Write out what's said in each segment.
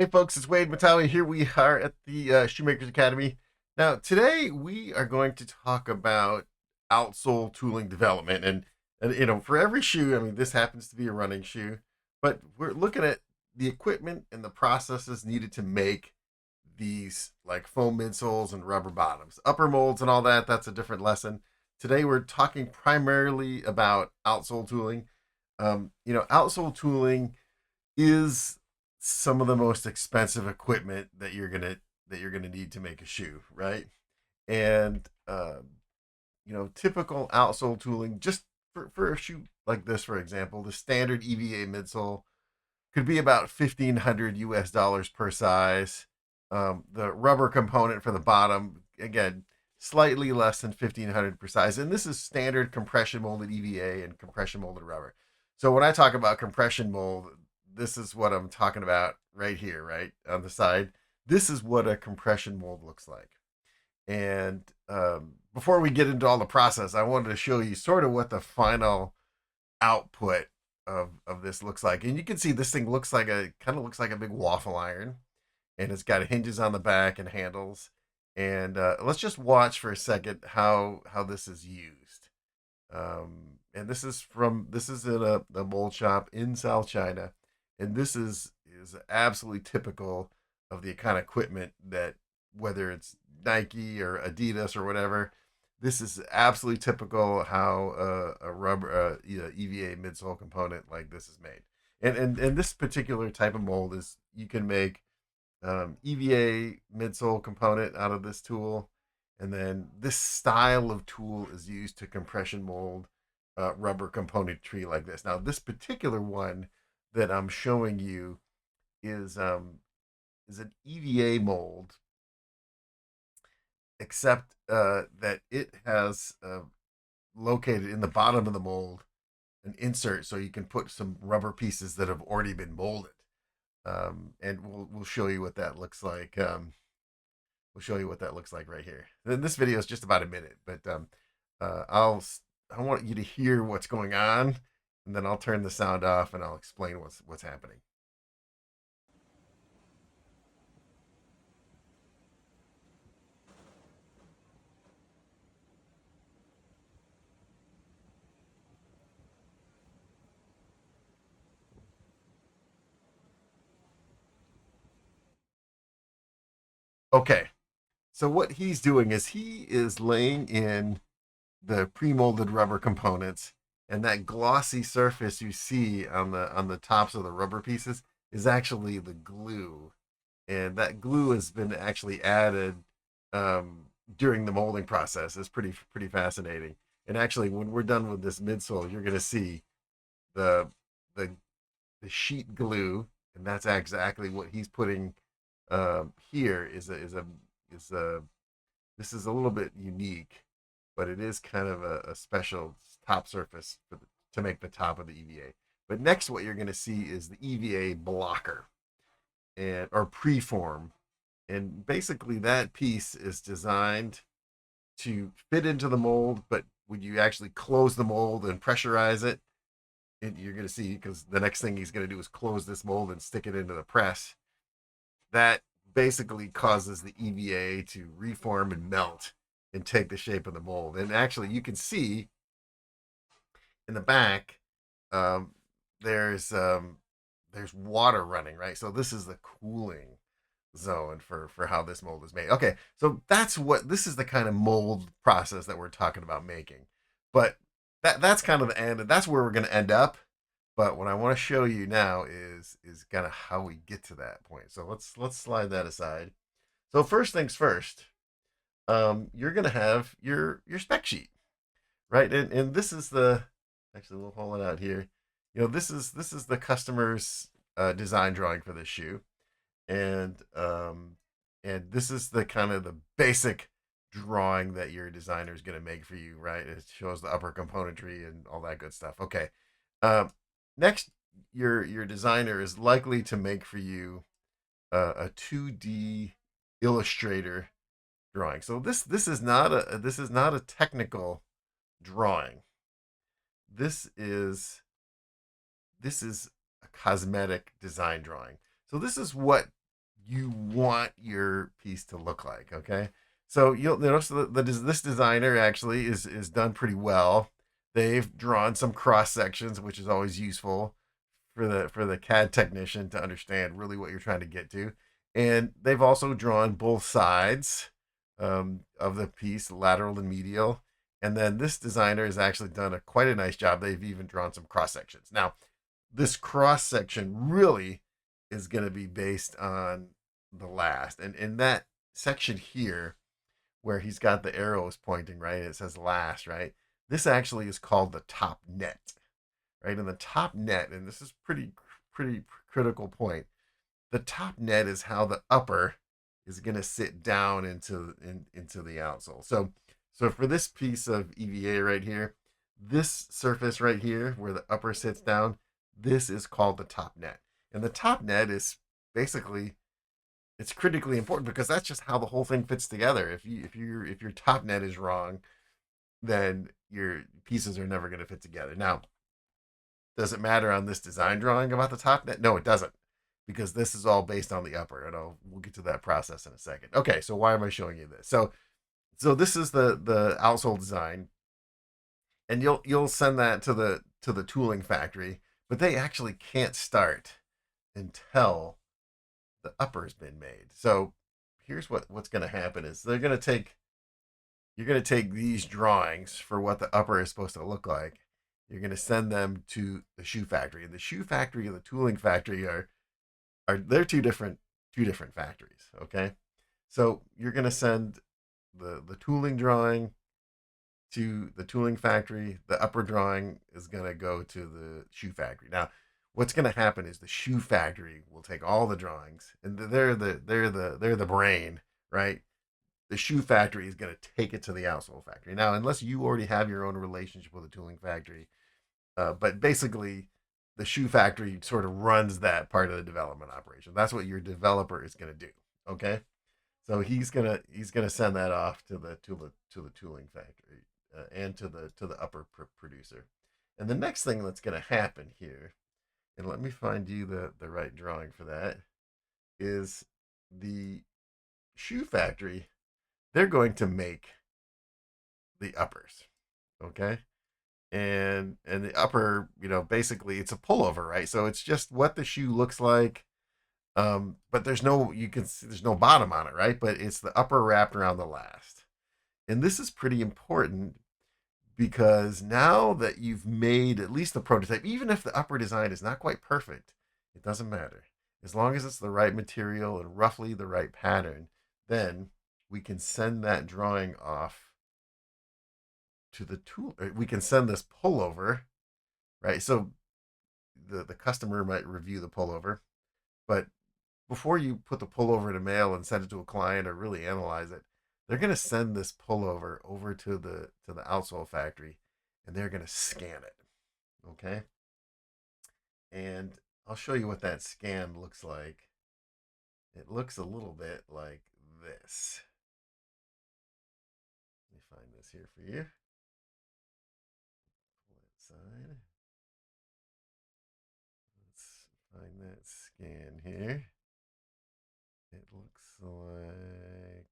Hey folks, it's Wade Motawi. Here we are at the Shoemakers Academy. Now, today we are going to talk about outsole tooling development. And for every shoe, I mean, this happens to be a running shoe, but we're looking at the equipment and the processes needed to make these like foam midsoles and rubber bottoms. Upper molds and all that, that's a different lesson. Today we're talking primarily about outsole tooling. Outsole tooling is some of the most expensive equipment that you're gonna need to make a shoe, right? And typical outsole tooling, just for a shoe like this, for example, the standard EVA midsole could be about $1,500 per size. The rubber component for the bottom, again, slightly less than 1,500 per size, and this is standard compression molded EVA and compression molded rubber. So when I talk about compression mold, this is what I'm talking about right here, right on the side. This is what a compression mold looks like. And before we get into all the process, I wanted to show you sort of what the final output of this looks like. And you can see this thing looks like a big waffle iron, and it's got hinges on the back and handles. And let's just watch for a second how this is used. And this is in a mold shop in South China, and this is absolutely typical of the kind of equipment that, whether it's Nike or Adidas or whatever, this is absolutely typical how a rubber EVA midsole component like this is made. And this particular type of mold is, you can make EVA midsole component out of this tool, and then this style of tool is used to compression mold rubber componentry like this. Now, this particular one that I'm showing you is an EVA mold, except that it has located in the bottom of the mold an insert so you can put some rubber pieces that have already been molded. And we'll show you what that looks like. We'll show you what that looks like right here. Then this video is just about a minute, but I want you to hear what's going on, and then I'll turn the sound off and I'll explain what's happening. Okay, so what he's doing is he is laying in the pre-molded rubber components, and that glossy surface you see on the tops of the rubber pieces is actually the glue, and that glue has been actually added during the molding process. It's pretty fascinating. And actually, when we're done with this midsole, you're going to see the the the sheet glue, and that's exactly what he's putting here. Is a This is a little bit unique, but it is kind of a special top surface to make the top of the EVA. But next, what you're going to see is the EVA blocker, and or preform, and basically that piece is designed to fit into the mold. But when you actually close the mold and pressurize it, you're going to see, because the next thing he's going to do is close this mold and stick it into the press. That basically causes the EVA to reform and melt and take the shape of the mold. And actually, you can see in the back, um, there's water running, right? So this is the cooling zone for how this mold is made. Okay, so this is the kind of mold process that we're talking about making. But that's kind of the end, and that's where we're going to end up. But what I want to show you now is kind of how we get to that point. So let's slide that aside. So first things first, you're going to have your spec sheet, right? And this is the, actually, we'll hold it out here. This is the customer's design drawing for this shoe, and this is the kind of the basic drawing that your designer is going to make for you, right? It shows the upper componentry and all that good stuff. Okay. Um, Next, your designer is likely to make for you a 2D Illustrator drawing. So this is not a technical drawing. This is a cosmetic design drawing. So this is what you want your piece to look like. Okay, so you'll notice this designer actually is done pretty well. They've drawn some cross sections, which is always useful for the CAD technician to understand really what you're trying to get to. And they've also drawn both sides of the piece, lateral and medial. And then this designer has actually done quite a nice job. They've even drawn some cross sections. Now, this cross section really is going to be based on the last. And in that section here, where he's got the arrows pointing, right? It says last, right? This actually is called the top net, right? And the top net, and this is pretty critical point. The top net is how the upper is going to sit down into the outsole. So for this piece of EVA right here, this surface right here where the upper sits down, this is called the top net. And the top net is basically, it's critically important because that's just how the whole thing fits together. If your top net is wrong, then your pieces are never going to fit together. Now, does it matter on this design drawing about the top net? No, it doesn't, because this is all based on the upper, and we'll get to that process in a second. Okay, so why am I showing you this? So this is the outsole design, and you'll send that to the tooling factory, but they actually can't start until the upper's been made. So here's what's going to happen is you're going to take these drawings for what the upper is supposed to look like. You're going to send them to the shoe factory, and the shoe factory and the tooling factory are they're two different factories. Okay, so you're going to send the tooling drawing to the tooling factory. The upper drawing is going to go to the shoe factory. Now, what's going to happen is the shoe factory will take all the drawings, and they're the brain, right? The shoe factory is going to take it to the outsole factory. Now, unless you already have your own relationship with a tooling factory, but basically, the shoe factory sort of runs that part of the development operation. That's what your developer is going to do. Okay, so he's gonna send that off to the tooling factory and to the upper producer. And the next thing that's going to happen here, and let me find you the right drawing for that, is the shoe factory. They're going to make the uppers, okay? And the upper, basically it's a pullover, right? So it's just what the shoe looks like. But there's no bottom on it, right? But it's the upper wrapped around the last. And this is pretty important because now that you've made at least the prototype, even if the upper design is not quite perfect, it doesn't matter. As long as it's the right material and roughly the right pattern, then we can send that drawing off to the tool. We can send this pullover, right? So the customer might review the pullover, but before you put the pullover in a mail and send it to a client or really analyze it, they're going to send this pullover over to the outsole factory, and they're going to scan it. Okay, and I'll show you what that scan looks like. It looks a little bit like this. Let me find this here for you. Pull it inside. Let's find that scan here. It looks like.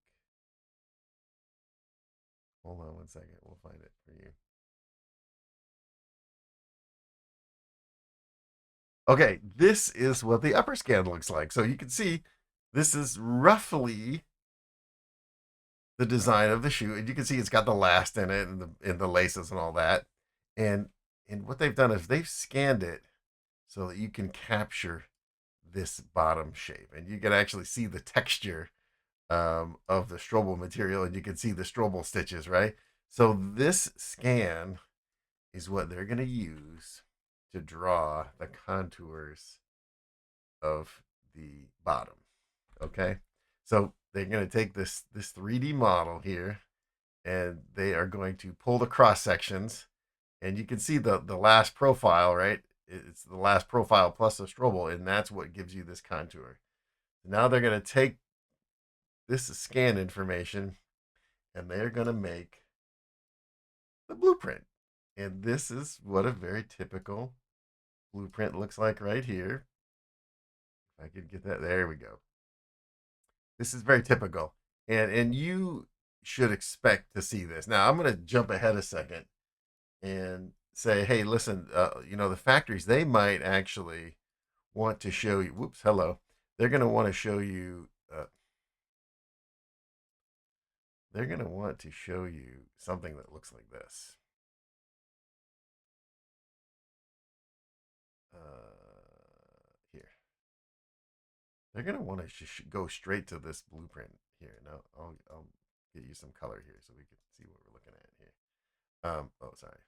Hold on one second. We'll find it for you. Okay, this is what the upper scan looks like. So you can see this is roughly the design of the shoe, and you can see it's got the last in it and the laces and all that. And and what they've done is they've scanned it so that you can capture this bottom shape, and you can actually see the texture of the Strobel material, and you can see the Strobel stitches, right? So this scan is what they're going to use to draw the contours of the bottom. Okay, so they're going to take this 3D model here, and they are going to pull the cross sections, and you can see the last profile, right? It's the last profile plus the Strobel, and that's what gives you this contour. Now they're going to take this scan information, and they're going to make the blueprint. And this is what a very typical blueprint looks like right here. If I could get that, there we go. This is very typical, and you should expect to see this. Now I'm going to jump ahead a second and say, hey, listen, the factories, they might actually want to show you. Whoops, hello. They're going to want to show you. They're going to want to show you something that looks like this. Here. They're going to want to go straight to this blueprint here. Now, I'll get you some color here so we can see what we're looking at here. Oh, sorry.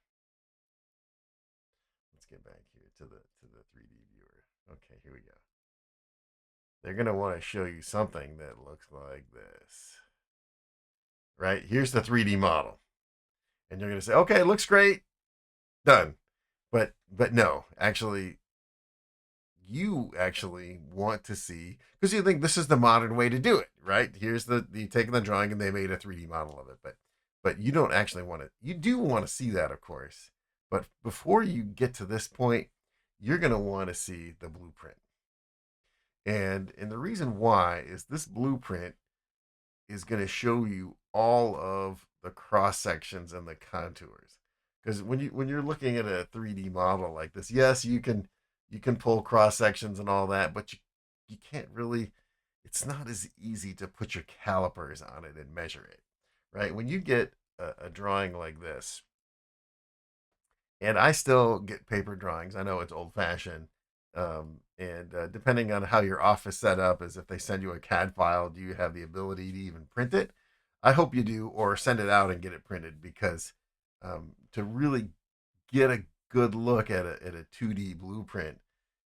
Let's get back here to the 3D viewer. Okay, here we go. They're going to want to show you something that looks like this. Right? Here's the 3D model. And you're going to say, okay, it looks great. Done. But no, actually, you actually want to see, because you think this is the modern way to do it, right? Here's you taking the drawing and they made a 3D model of it. But you don't actually want to, you do want to see that, of course. But before you get to this point, you're going to want to see the blueprint. And the reason why is this blueprint is going to show you all of the cross sections and the contours. Because when you're looking at a 3D model like this, yes, you can pull cross sections and all that, but you can't really. It's not as easy to put your calipers on it and measure it, right? When you get a drawing like this, and I still get paper drawings. I know it's old fashioned, and depending on how your office set up, is if they send you a CAD file, do you have the ability to even print it? I hope you do, or send it out and get it printed, because to really get a good look at a 2D blueprint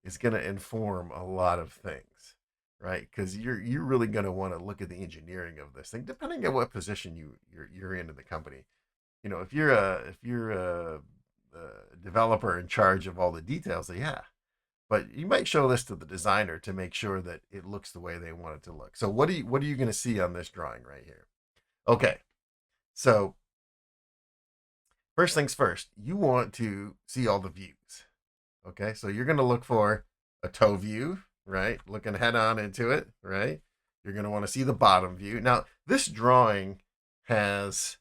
is going to inform a lot of things, right? Because you're really going to want to look at the engineering of this thing, depending on what position you're in the company. If you're a developer in charge of all the details, yeah. But you might show this to the designer to make sure that it looks the way they want it to look. So what are you going to see on this drawing right here? Okay, so first things first, you want to see all the views. Okay, so you're going to look for a toe view, right? Looking head on into it, right? You're going to want to see the bottom view. Now, this drawing has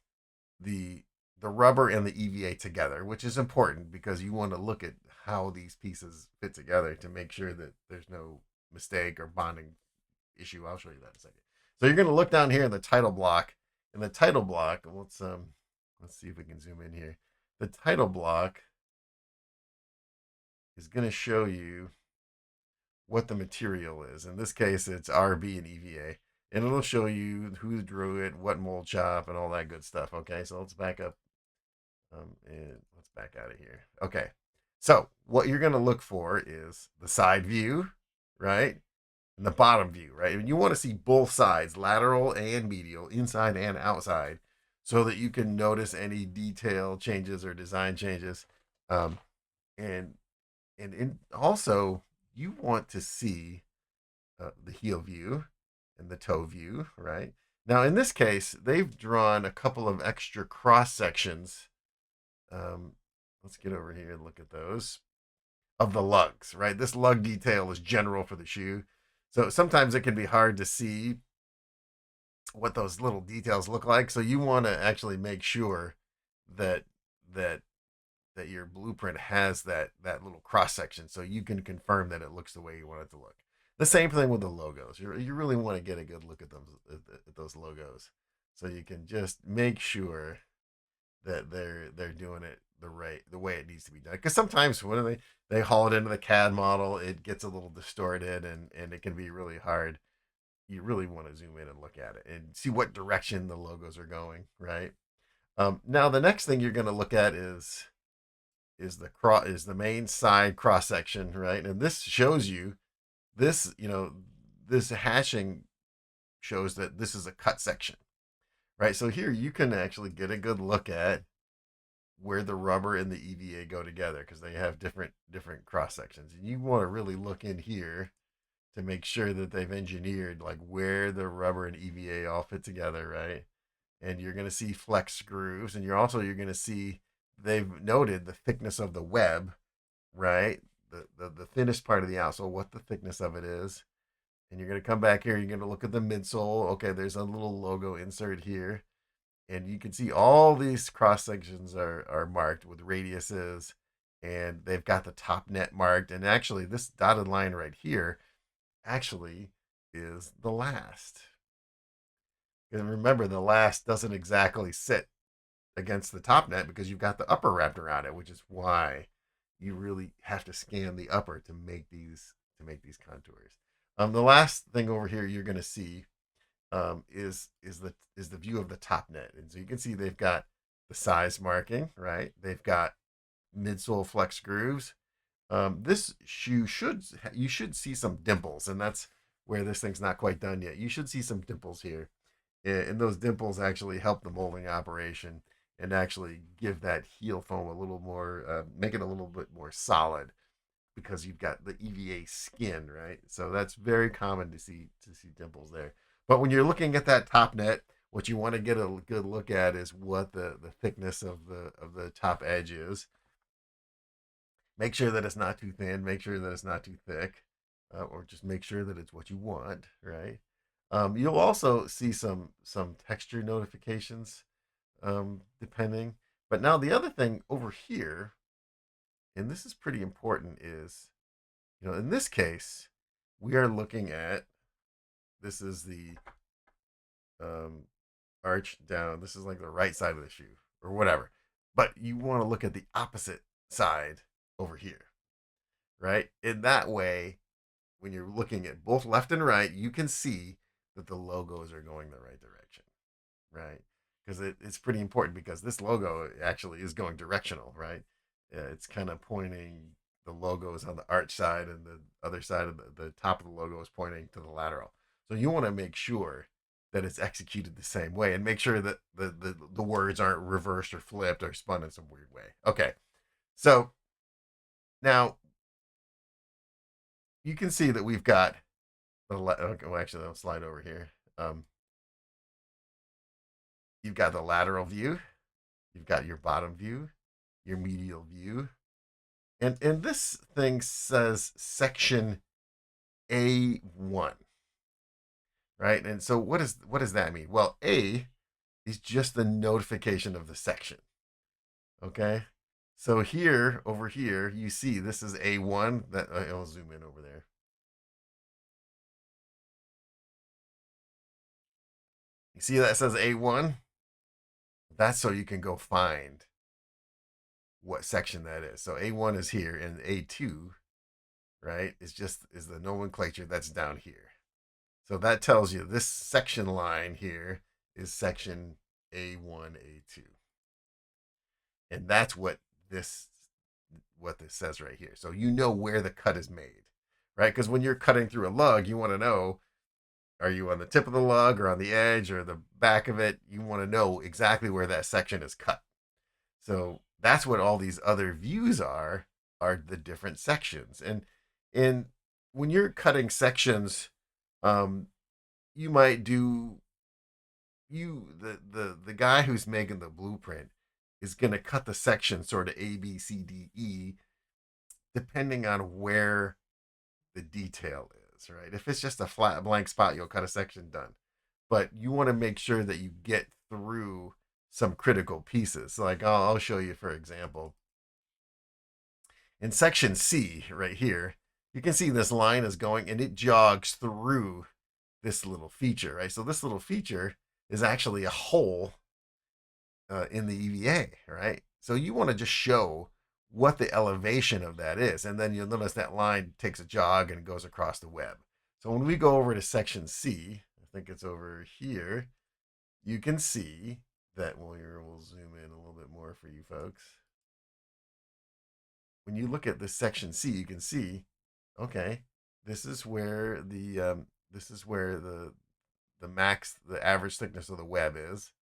the rubber and the EVA together, which is important because you want to look at how these pieces fit together to make sure that there's no mistake or bonding issue. I'll show you that in a second. So you're going to look down here in the title block. In the title block, let's see if we can zoom in here. The title block is going to show you what the material is. In this case, it's RB and EVA. And it'll show you who drew it, what mold shop, and all that good stuff. Okay, so let's back up. And let's back out of here. Okay, so what you're going to look for is the side view, right? And the bottom view, right? And you want to see both sides, lateral and medial, inside and outside, so that you can notice any detail changes or design changes. And also, you want to see the heel view and the toe view, right? Now, in this case, they've drawn a couple of extra cross sections. Let's get over here and look at those of the lugs, right? This lug detail is general for the shoe. So sometimes it can be hard to see what those little details look like. So you want to actually make sure that your blueprint has that little cross section, so you can confirm that it looks the way you want it to look. The same thing with the logos. You really want to get a good look at those logos, so you can just make sure that they're doing it the way it needs to be done. Because sometimes when they haul it into the CAD model, it gets a little distorted and it can be really hard. You really want to zoom in and look at it and see what direction the logos are going, right? Now the next thing you're going to look at is the main side cross section, right? And this shows you this hashing shows that this is a cut section, right? So here you can actually get a good look at where the rubber and the EVA go together, because they have different cross sections, and you want to really look in here to make sure that they've engineered like where the rubber and EVA all fit together, right? And you're going to see flex grooves, and you're going to see they've noted the thickness of the web, right? The thinnest part of the outsole, what the thickness of it is, And you're going to come back here. You're going to look at the midsole. Okay, there's a little logo insert here. And you can see all these cross sections are marked with radiuses. And they've got the top net marked. And actually, this dotted line right here actually is the last. And remember, the last doesn't exactly sit against the top net because you've got the upper wrapped around it, which is why you really have to scan the upper to make these contours. The last thing over here you're going to see is the view of the top net, and so you can see they've got the size marking, right? They've got midsole flex grooves. This shoe you should see some dimples, and that's where this thing's not quite done yet. You should see some dimples here, and those dimples actually help the molding operation and actually give that heel foam a little more, make it a little bit more solid because you've got the EVA skin, right? So that's very common to see dimples there. But when you're looking at that top net, what you want to get a good look at is what the thickness of the top edge is. Make sure that it's not too thin. Make sure that it's not too thick, or just make sure that it's what you want, right? You'll also see some texture notifications, depending. But now the other thing over here, and this is pretty important, is in this case we are looking at this is the um, arch down. This is like the right side of the shoe or whatever. But you want to look at the opposite side over here, right? In that way, when you're looking at both left and right, you can see that the logos are going the right direction, right? Because it's pretty important because this logo actually is going directional, right? It's kind of pointing, the logo is on the arch side and the other side of the top of the logo is pointing to the lateral. So you want to make sure that it's executed the same way and make sure that the words aren't reversed or flipped or spun in some weird way. Okay. So now you can see that we've got okay, well, actually, I'll slide over here. You've got the lateral view, you've got your bottom view, your medial view, and this thing says section A1, right? And so what does that mean? Well, A is just the notification of the section. Okay, so here over here you see this is A1. That I'll zoom in over there. You see that says A1? That's so you can go find what section that is. So A1 is here, and A2, right, is the nomenclature that's down here. So that tells you this section line here is section A1, A2. And that's what this says right here. So you know where the cut is made, right? Because when you're cutting through a lug, you want to know, are you on the tip of the lug or on the edge or the back of it? You want to know exactly where that section is cut. So that's what all these other views are the different sections. And when you're cutting sections, you might do the guy who's making the blueprint is going to cut the section sort of A, B, C, D, E, depending on where the detail is, right? If it's just a flat blank spot, you'll cut a section, done. But you want to make sure that you get through some critical pieces. So like I'll show you, for example, in section C right here, you can see this line is going and it jogs through this little feature, right? So this little feature is actually a hole in the EVA, right? So you want to just show what the elevation of that is. And then you'll notice that line takes a jog and goes across the web. So when we go over to section C, I think it's over here, you can see that we'll zoom in a little bit more for you folks. When you look at this section C, you can see, okay, this is where the average thickness of the web is,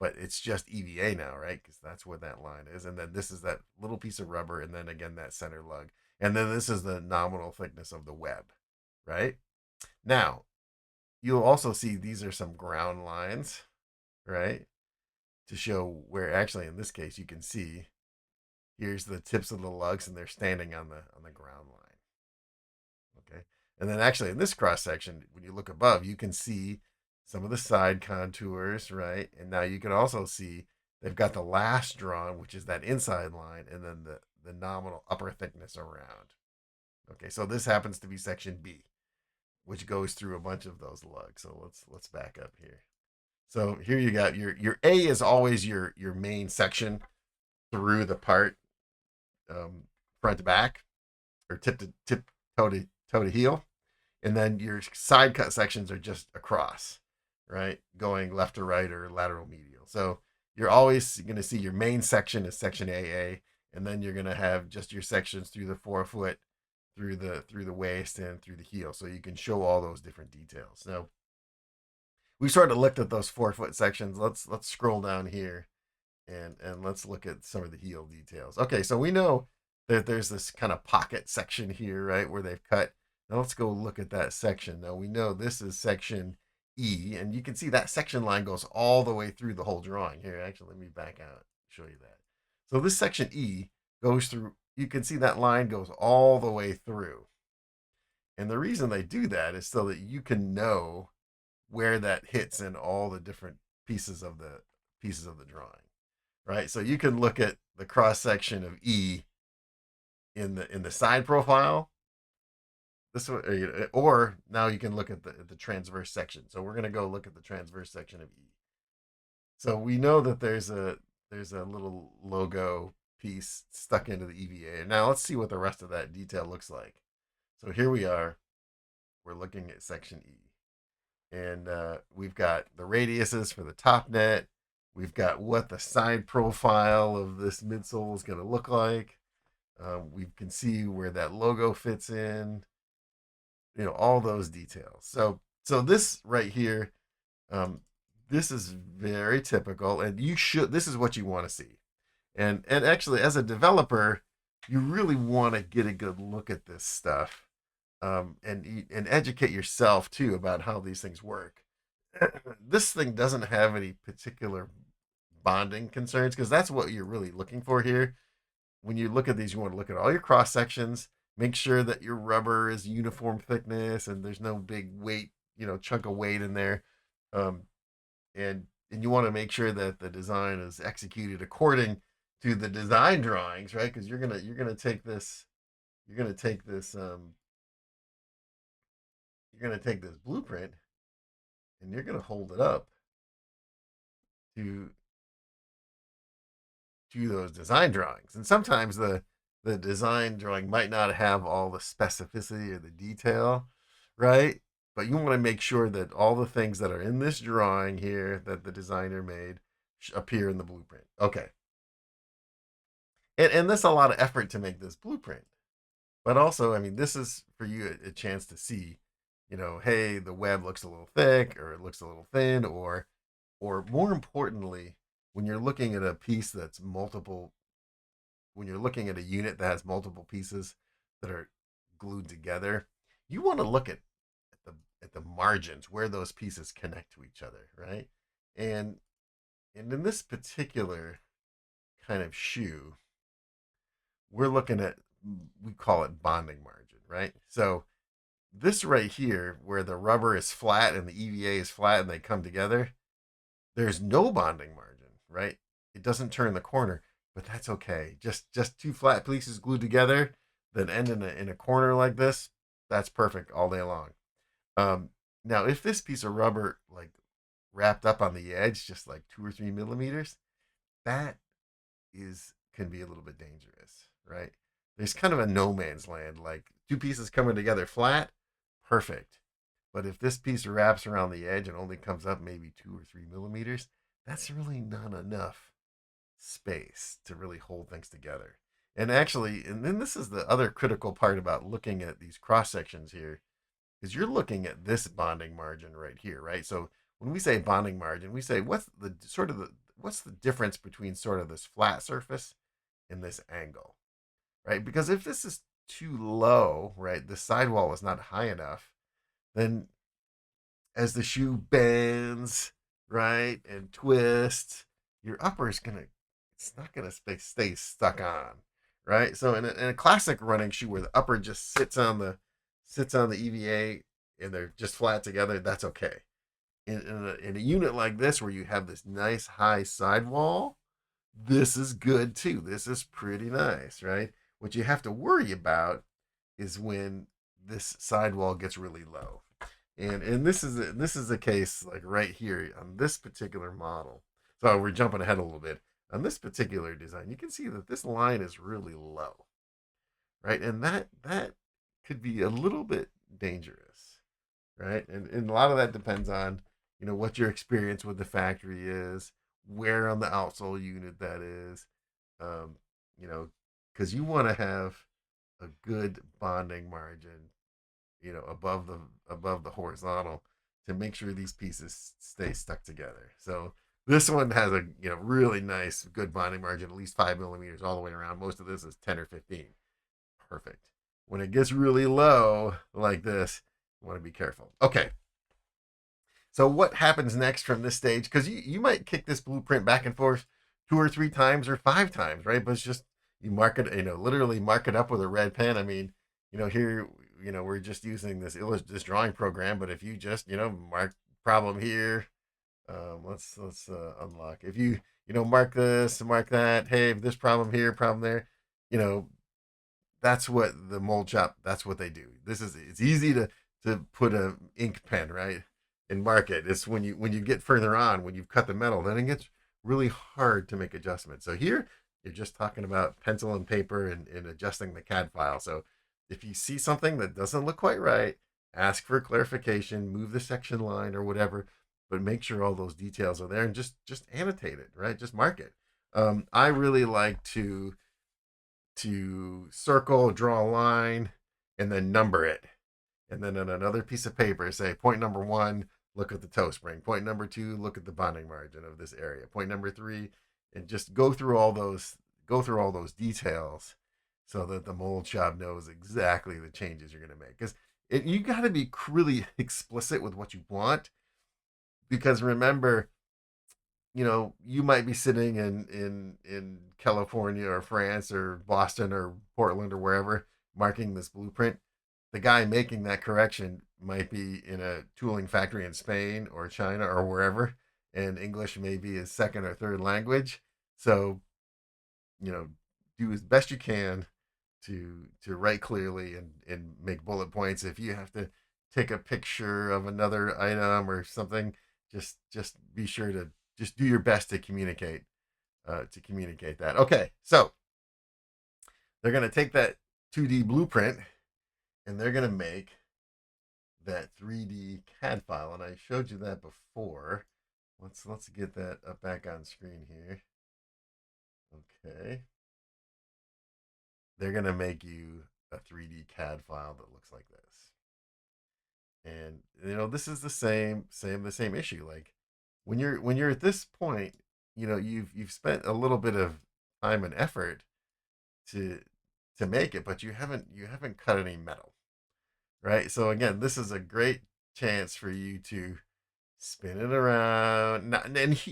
but it's just EVA now, right? Because that's what that line is. And then this is that little piece of rubber, and then again that center lug. And then this is the nominal thickness of the web, right? Now, you'll also see these are some ground lines, right? To show where, actually in this case, you can see here's the tips of the lugs and they're standing on the ground line. Okay. And then actually in this cross section, when you look above, you can see some of the side contours, right? And now you can also see they've got the last drawn, which is that inside line, and then the nominal upper thickness around. Okay, so this happens to be section B, which goes through a bunch of those lugs. So let's back up here. So here you got your A is always your main section through the part, front to back, or tip toe to heel, and then your side cut sections are just across, right, going left to right or lateral medial. So you're always going to see your main section is section AA, and then you're going to have just your sections through the forefoot, through the waist, and through the heel. So you can show all those different details. Now we sort of looked at those forefoot sections. Let's scroll down here and let's look at some of the heel details. Okay, so we know that there's this kind of pocket section here, right, where they've cut. Now let's go look at that section. Now we know this is section E, and you can see that section line goes all the way through the whole drawing. Here, actually, let me back out and show you that. So this section E goes through, you can see that line goes all the way through. And the reason they do that is so that you can know where that hits in all the different pieces of the drawing, right? So you can look at the cross section of E in the side profile, this one, or now you can look at the transverse section. So we're going to go look at the transverse section of E. So we know that there's a little logo piece stuck into the EVA. Now let's see what the rest of that detail looks like. So here we are. We're looking at section E. And we've got the radiuses for the top net. We've got what the side profile of this midsole is going to look like. We can see where that logo fits in. You know, all those details. So this right here, this is very typical, and this is what you want to see. And actually, as a developer, you really want to get a good look at this stuff, and educate yourself too about how these things work. This thing doesn't have any particular bonding concerns, because that's what you're really looking for here. When you look at these, you want to look at all your cross sections, make sure that your rubber is uniform thickness and there's no big weight, chunk of weight in there. And you want to make sure that the design is executed according to the design drawings, right? Because you're gonna take this blueprint and you're gonna hold it up to those design drawings. And sometimes the design drawing might not have all the specificity or the detail, right? But you want to make sure that all the things that are in this drawing here that the designer made appear in the blueprint. Okay. And there's a lot of effort to make this blueprint. But also, I mean, this is for you a chance to see, hey, the web looks a little thick or it looks a little thin, or more importantly, when you're looking at a piece that's multiple, when you're looking at a unit that has multiple pieces that are glued together, you want to look at the margins where those pieces connect to each other, right? And in this particular kind of shoe, we're looking at, we call it bonding margin, right? So this right here, where the rubber is flat and the EVA is flat and they come together, there's no bonding margin, right? It doesn't turn the corner, but that's okay. Just two flat pieces glued together that end in a corner like this, that's perfect all day long. Now, if this piece of rubber like wrapped up on the edge, just like 2 or 3 millimeters, that can be a little bit dangerous, right? There's kind of a no man's land, like two pieces coming together flat, perfect. But if this piece wraps around the edge and only comes up maybe 2 or 3 millimeters, that's really not enough space to really hold things together. And actually, and then this is the other critical part about looking at these cross sections here, is you're looking at this bonding margin right here, right? So when we say bonding margin, we say what's the difference between sort of this flat surface and this angle, right? Because if this is too low, right, the sidewall is not high enough, then as the shoe bends, right, and twists, your upper is it's not gonna stay stuck on, right? So in a classic running shoe where the upper just sits on the sits on the EVA and they're just flat together, that's okay. In a unit like this where you have this nice high sidewall, this is good too. This is pretty nice, right? What you have to worry about is when this sidewall gets really low. And this is a case like right here on this particular model. So we're jumping ahead a little bit. On this particular design, you can see that this line is really low, right? And that could be a little bit dangerous, right? And a lot of that depends on, what your experience with the factory is, where on the outsole unit that is, um, you know, because you want to have a good bonding margin, above the horizontal to make sure these pieces stay stuck together. So this one has a really nice good bonding margin, at least 5 millimeters all the way around. Most of this is 10 or 15. Perfect. When it gets really low like this, you want to be careful. Okay. So what happens next from this stage? Because you might kick this blueprint back and forth 2 or 3 times or 5 times, right? But it's just you mark it, literally mark it up with a red pen. I mean, here, we're just using this drawing program, but if you just, mark problem here, let's unlock. If you mark this, mark that. Hey, this problem here, problem there. You know, that's what the mold shop. That's what they do. It's easy to put a ink pen, right, and mark it. It's when you get further on, when you've cut the metal, then it gets really hard to make adjustments. So here you're just talking about pencil and paper and adjusting the CAD file. So if you see something that doesn't look quite right, ask for clarification, move the section line or whatever, but make sure all those details are there and just annotate it, right? Just mark it. I really like to circle, draw a line, and then number it. And then on another piece of paper, say point number 1, look at the toe spring. Point number 2, look at the bonding margin of this area. Point number 3, and just go through all those details so that the mold shop knows exactly the changes you're going to make. Because you got to be really explicit with what you want. Because remember, you might be sitting in California or France or Boston or Portland or wherever marking this blueprint. The guy making that correction might be in a tooling factory in Spain or China or wherever, and English may be his second or third language. So, do as best you can to write clearly and make bullet points. If you have to take a picture of another item or something, just be sure to just do your best to communicate that. Okay, so they're going to take that 2D blueprint and they're going to make that 3D CAD file, and I showed you that before. Let's get that up back on screen here. Okay, they're going to make you a 3D CAD file that looks like this. And this is the same issue. Like when you're at this point, you've spent a little bit of time and effort to make it, but you haven't cut any metal, right? So again, this is a great chance for you to spin it around.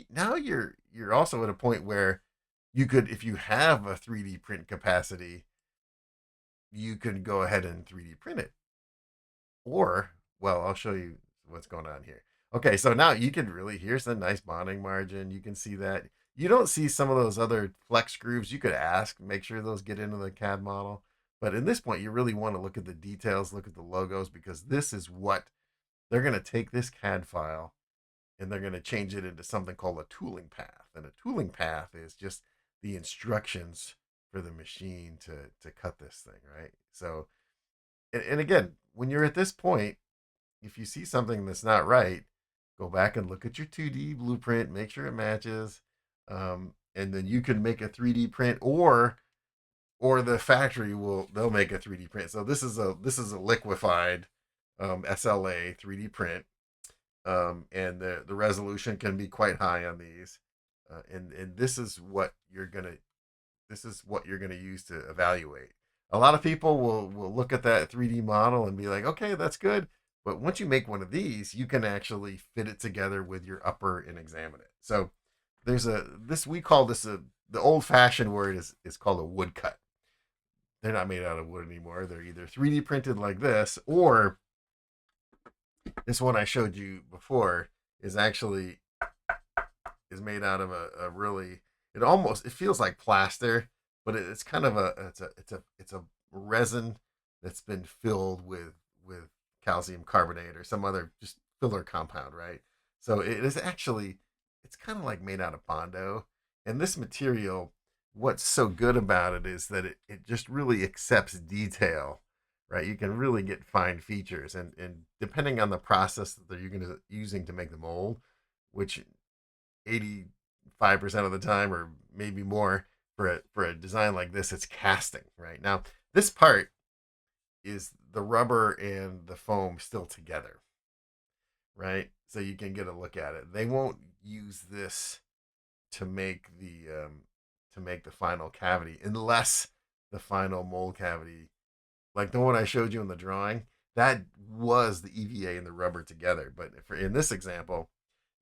Now you're also at a point where you could, if you have a 3D print capacity, you could go ahead and 3D print it. Or, well, I'll show you what's going on here. Okay, so now you can here's the nice bonding margin. You can see that. You don't see some of those other flex grooves. You could ask, make sure those get into the CAD model. But in this point, you really want to look at the details, look at the logos, because this is what they're going to take this CAD file and they're going to change it into something called a tooling path. And a tooling path is just the instructions for the machine to cut this thing, right? So, and again, when you're at this point, if you see something that's not right, go back and look at your 2D blueprint, make sure it matches, and then you can make a 3D print, or the factory they'll make a 3D print. So this is a liquefied SLA 3D print, and the resolution can be quite high on these, and this is what you're gonna use to evaluate. A lot of people will look at that 3D model and be like, okay, that's good. But once you make one of these, you can actually fit it together with your upper and examine it. So we call this the old fashioned word is called a woodcut. they're not made out of wood anymore. They're either 3D printed like this, or this one I showed you before is actually is made out of a really, it feels like plaster, but it's kind of a resin that's been filled with calcium carbonate or some other just filler compound, right? So it is actually, it's kind of like made out of Bondo. And this material, what's so good about it is that it just really accepts detail, right? You can really get fine features, and depending on the process that they're using to make the mold, which 85% of the time, or maybe more, for a design like this, it's casting. Right now, this part is the rubber and the foam still together, right? So you can get a look at it. They won't use this to make the final cavity unless the final mold cavity, like the one I showed you in the drawing, that was the EVA and the rubber together. But in this example,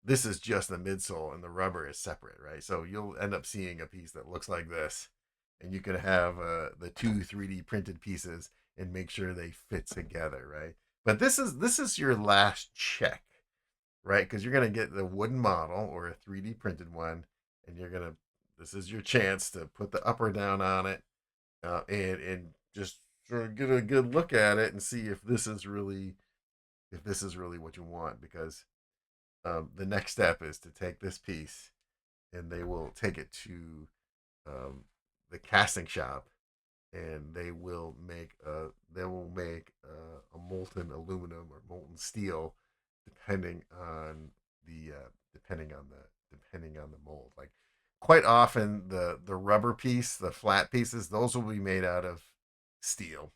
this is just the midsole and the rubber is separate, right? So you'll end up seeing a piece that looks like this, and you can have the two 3D printed pieces and make sure they fit together, right? But this is your last check, right? Because you're gonna get the wooden model or a 3D printed one, and this is your chance to put the up or down on it, and just sort of get a good look at it and see if this is really what you want. Because the next step is to take this piece, and they will take it to um, the casting shop, and they will make a molten aluminum or molten steel, depending on the mold. Like, quite often the rubber piece, the flat pieces, those will be made out of steel,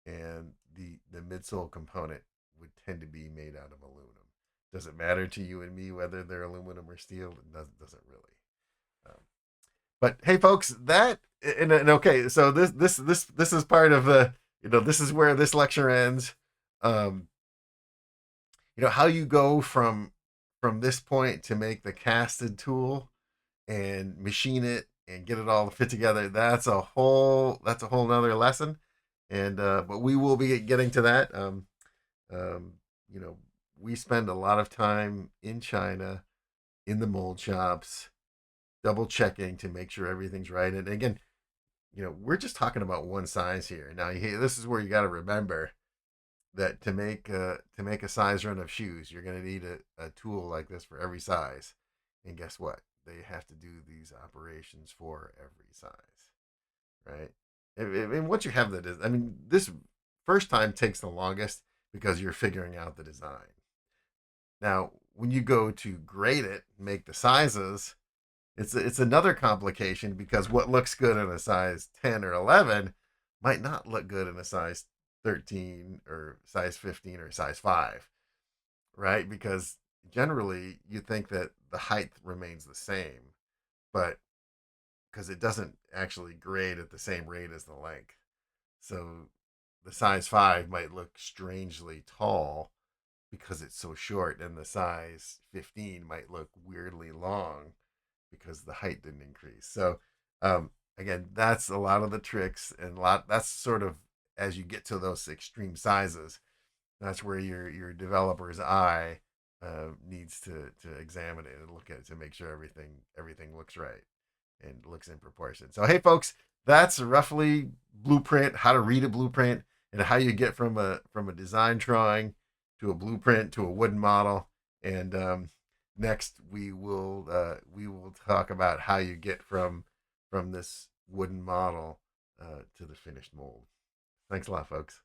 and the midsole component would tend to be made out of aluminum. Does it matter to you and me whether they're aluminum or steel? It doesn't really. Um, but hey, folks, and okay, so this is part of the, this is where this lecture ends. Um, how you go from this point to make the casted tool and machine it and get it all to fit together. That's a whole nother lesson, and but we will be getting to that. Um, you know, we spend a lot of time in China in the mold shops, double checking to make sure everything's right. And again, we're just talking about one size here. Now, this is where you got to remember that to make a size run of shoes, you're going to need a tool like this for every size. And guess what? They have to do these operations for every size, right? And once you have this first time takes the longest because you're figuring out the design. Now, when you go to grade it, make the sizes, it's another complication, because what looks good in a size 10 or 11 might not look good in a size 13 or size 15 or size 5, right? Because generally you think that the height remains the same, but because it doesn't actually grade at the same rate as the length. So the size 5 might look strangely tall because it's so short, and the size 15 might look weirdly long because the height didn't increase. So again, that's a lot of the tricks, and that's sort of, as you get to those extreme sizes, that's where your developer's eye needs to examine it and look at it to make sure everything looks right and looks in proportion. So hey, folks, that's roughly blueprint, how to read a blueprint, and how you get from a design drawing to a blueprint to a wooden model. And next we will talk about how you get from this wooden model to the finished mold. Thanks a lot, folks.